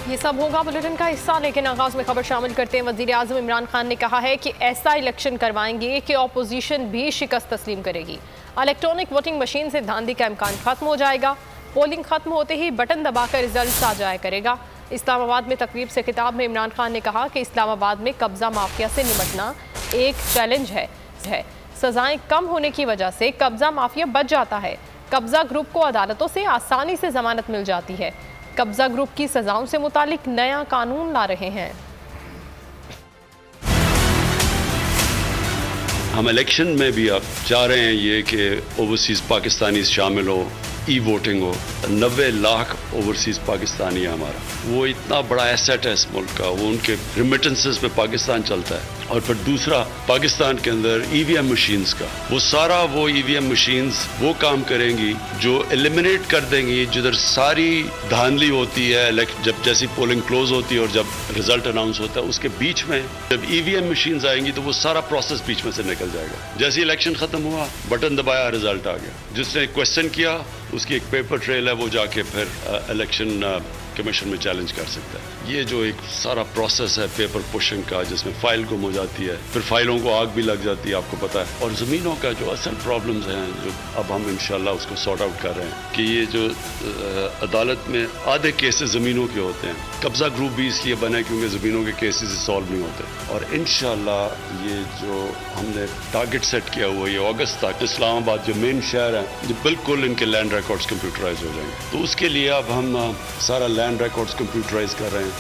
ये सब होगा बुलेटिन का हिस्सा, लेकिन आगाज में खबर शामिल करते हैं वजीर आजम इमरान खान ने कहा है कि ऐसा इलेक्शन करवाएंगे कि ऑपोजिशन भी शिकस्त तस्लीम करेगी। इलेक्ट्रॉनिक वोटिंग मशीन से धांधली का इम्कान खत्म हो जाएगा। पोलिंग खत्म होते ही बटन दबाकर रिजल्ट आ जाया करेगा। इस्लामाबाद में तकरीब से खिताब में इमरान खान ने कहा कि इस्लामाबाद में कब्जा माफिया से निपटना एक चैलेंज है। सजाएं कम होने की वजह से कब्जा माफिया बच जाता है। कब्जा ग्रुप को अदालतों से आसानी से जमानत मिल जाती है। कब्जा ग्रुप की सजाओं से मुतालिक नया कानून ला रहे हैं। हम इलेक्शन में भी अब चाह रहे हैं ये कि ओवरसीज पाकिस्तानी शामिल हो, ई वोटिंग हो। 90 लाख ओवरसीज पाकिस्तानी है हमारा, वो इतना बड़ा एसेट है इस मुल्क का, वो उनके रिमिटेंसेस पे पाकिस्तान चलता है। और फिर दूसरा पाकिस्तान के अंदर ईवीएम मशीन्स का, वो सारा वो ईवीएम मशीन्स वो काम करेंगी जो एलिमिनेट कर देंगी जिधर सारी धांधली होती है। जब जैसी पोलिंग क्लोज होती है और जब रिजल्ट अनाउंस होता है उसके बीच में जब ईवीएम मशीन्स आएंगी तो वो सारा प्रोसेस बीच में से निकल जाएगा। जैसे इलेक्शन खत्म हुआ, बटन दबाया, रिजल्ट आ गया। जिसने क्वेश्चन किया उसकी एक पेपर ट्रेल है, वो जाके फिर इलेक्शन कमीशन में चैलेंज कर सकता है। ये जो एक सारा प्रोसेस है पेपर पुशिंग का, जिसमें फाइल गुम हो जाती है, फिर फाइलों को आग भी लग जाती है, आपको पता है। और ज़मीनों का जो असल प्रॉब्लम्स हैं, जो अब हम इंशाल्लाह उसको सॉर्ट आउट कर रहे हैं कि ये जो अदालत में आधे केसेस ज़मीनों के होते हैं। कब्जा ग्रुप भी इसलिए बना है क्योंकि ज़मीनों के केसेस सॉल्व नहीं होते। और इंशाल्लाह ये जो हमने टारगेट सेट किया हुआ है अगस्त तक इस्लामाबाद जो मेन शहर है, ये बिल्कुल इनके लैंड रिकॉर्ड्स कंप्यूटराइज हो जाएंगे। तो उसके लिए अब हम सारा लैंड रिकॉर्ड्स कंप्यूटराइज कर रहे हैं।